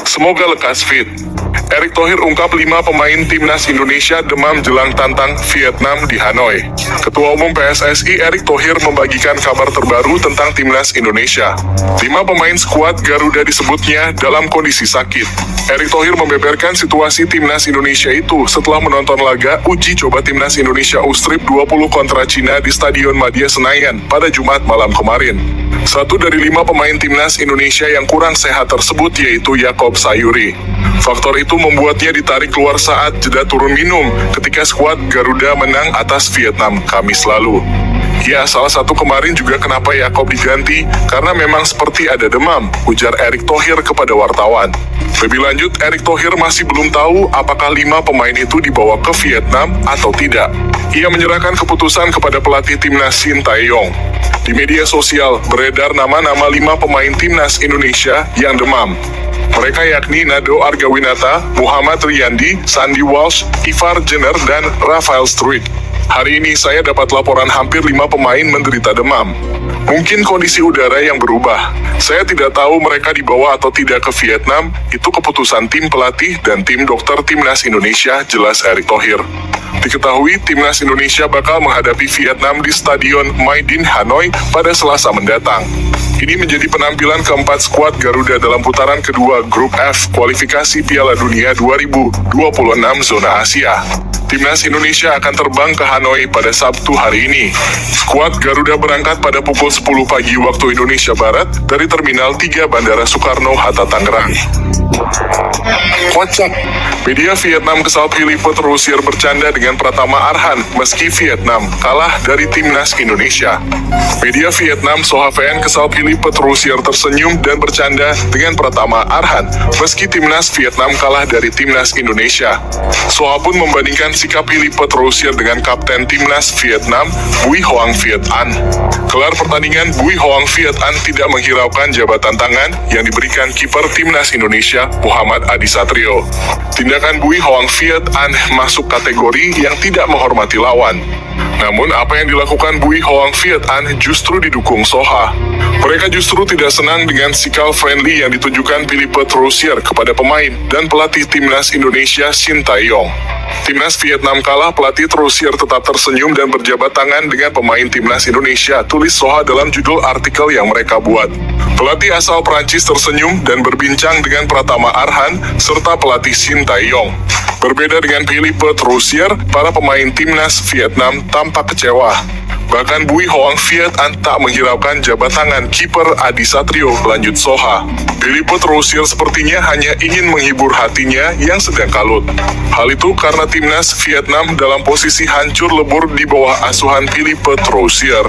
Semoga lekas fit. Erick Thohir ungkap 5 pemain timnas Indonesia demam jelang tantang Vietnam di Hanoi. Ketua Umum PSSI Erick Thohir membagikan kabar terbaru tentang timnas Indonesia. 5 pemain skuad Garuda disebutnya dalam kondisi sakit. Erick Thohir membeberkan situasi timnas Indonesia itu setelah menonton laga uji coba timnas Indonesia U-Strip 20 kontra Cina di Stadion Madia Senayan pada Jumat malam kemarin. Satu dari 5 pemain timnas Indonesia yang kurang sehat tersebut yaitu Yaakob Sayuri. Faktor itu membuatnya ditarik keluar saat jeda turun minum ketika skuad Garuda menang atas Vietnam Kamis lalu. Ya, salah satu kemarin juga kenapa Yaakob diganti, karena memang seperti ada demam, ujar Erick Thohir kepada wartawan. Lebih lanjut, Erick Thohir masih belum tahu apakah 5 pemain itu dibawa ke Vietnam atau tidak. Ia menyerahkan keputusan kepada pelatih timnas Shin Tae-yong. Di media sosial beredar nama-nama 5 pemain timnas Indonesia yang demam. Mereka yakni Nado Argawinata, Muhammad Riyandi, Sandy Walsh, Ivar Jenner, dan Rafael Struijk. Hari ini saya dapat laporan hampir 5 pemain menderita demam. Mungkin kondisi udara yang berubah. Saya tidak tahu mereka dibawa atau tidak ke Vietnam, itu keputusan tim pelatih dan tim dokter timnas Indonesia, jelas Erick Thohir. Diketahui timnas Indonesia bakal menghadapi Vietnam di Stadion Mai Dinh Hanoi pada Selasa mendatang. Ini menjadi penampilan keempat skuad Garuda dalam putaran kedua Grup F kualifikasi Piala Dunia 2026 zona Asia. Timnas Indonesia akan terbang ke Hanoi pada Sabtu hari ini. Skuad Garuda berangkat pada pukul 10 pagi waktu Indonesia Barat dari Terminal 3 Bandara Soekarno-Hatta Tangerang. Kocak. Media Vietnam kesal Philippe Troussier bercanda dengan Pratama Arhan meski Vietnam kalah dari timnas Indonesia. Media Vietnam Soha VN kesal Philippe Troussier tersenyum dan bercanda dengan Pratama Arhan meski timnas Vietnam kalah dari timnas Indonesia. Soha pun membandingkan sikap Philippe Troussier dengan kapten timnas Vietnam, Bui Hoang Viet An. Kelar pertandingan, Bui Hoang Viet An tidak menghiraukan jabatan tangan yang diberikan kiper timnas Indonesia, Muhammad Adi Satrio. Tindakan Bui Hoang Viet An masuk kategori yang tidak menghormati lawan. Namun apa yang dilakukan Bui Hoang Viet An justru didukung Soha. Mereka justru tidak senang dengan sikap friendly yang ditunjukkan Philippe Troussier kepada pemain dan pelatih timnas Indonesia Shin Tae-yong. Timnas Vietnam kalah, pelatih Troussier tetap tersenyum dan berjabat tangan dengan pemain timnas Indonesia, tulis Soha dalam judul artikel yang mereka buat. Pelatih asal Prancis tersenyum dan berbincang dengan Pratama Arhan serta pelatih Shin Tae-yong. Berbeda dengan Philippe Troussier, para pemain timnas Vietnam tampak kecewa. Bahkan Bui Hoang Viet An tak menghiraukan jabat tangan kiper Adi Satrio, lanjut Soha. Philippe Troussier sepertinya hanya ingin menghibur hatinya yang sedang kalut. Hal itu karena timnas Vietnam dalam posisi hancur lebur di bawah asuhan Philippe Troussier.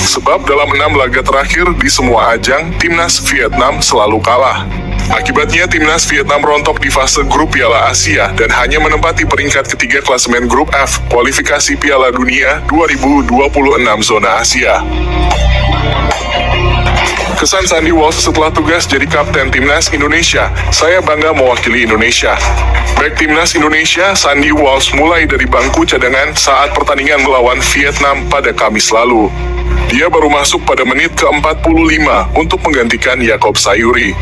Sebab dalam 6 laga terakhir di semua ajang, timnas Vietnam selalu kalah. Akibatnya timnas Vietnam rontok di fase grup Piala Asia dan hanya menempati peringkat ketiga klasemen grup F kualifikasi Piala Dunia 2026 zona Asia. Kesan Sandy Walsh setelah tugas jadi kapten timnas Indonesia, saya bangga mewakili Indonesia. Bek timnas Indonesia, Sandy Walsh mulai dari bangku cadangan saat pertandingan melawan Vietnam pada Kamis lalu. Dia baru masuk pada menit ke-45 untuk menggantikan Yaakob Sayuri.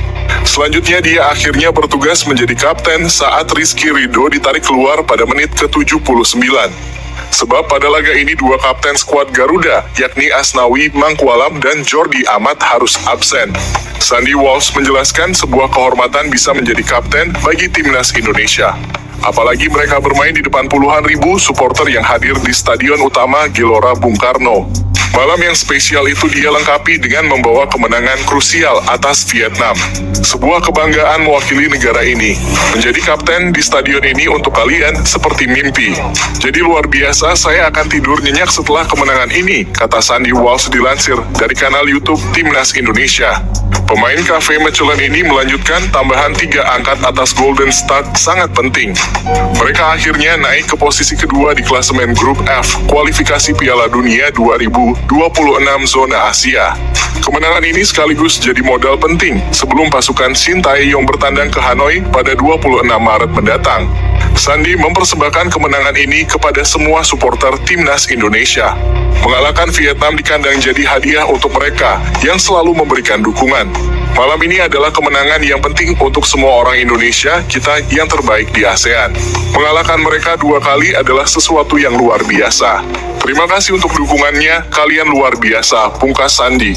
Selanjutnya dia akhirnya bertugas menjadi kapten saat Rizky Ridho ditarik keluar pada menit ke-79. Sebab pada laga ini 2 kapten skuad Garuda, yakni Asnawi Mangkualam dan Jordi Amat harus absen. Sandy Walsh menjelaskan sebuah kehormatan bisa menjadi kapten bagi timnas Indonesia. Apalagi mereka bermain di depan puluhan ribu supporter yang hadir di Stadion Utama Gelora Bung Karno. Malam yang spesial itu dia lengkapi dengan membawa kemenangan krusial atas Vietnam. Sebuah kebanggaan mewakili negara ini. Menjadi kapten di stadion ini untuk kalian seperti mimpi. Jadi luar biasa, saya akan tidur nyenyak setelah kemenangan ini, kata Sandy Walsh dilansir dari kanal YouTube Timnas Indonesia. Pemain Cafe Mechelen ini melanjutkan tambahan 3 angkat atas Golden State sangat penting. Mereka akhirnya naik ke posisi kedua di klasemen grup F kualifikasi Piala Dunia 2026 26 zona Asia. Kemenangan ini sekaligus jadi modal penting sebelum pasukan Sintayong bertandang ke Hanoi pada 26 Maret mendatang. Sandi mempersembahkan kemenangan ini kepada semua supporter timnas Indonesia. Mengalahkan Vietnam di kandang jadi hadiah untuk mereka yang selalu memberikan dukungan. Malam ini adalah kemenangan yang penting untuk semua orang Indonesia, kita yang terbaik di ASEAN. Mengalahkan mereka 2 kali adalah sesuatu yang luar biasa. Terima kasih untuk dukungannya, kalian luar biasa, pungkas Sandi.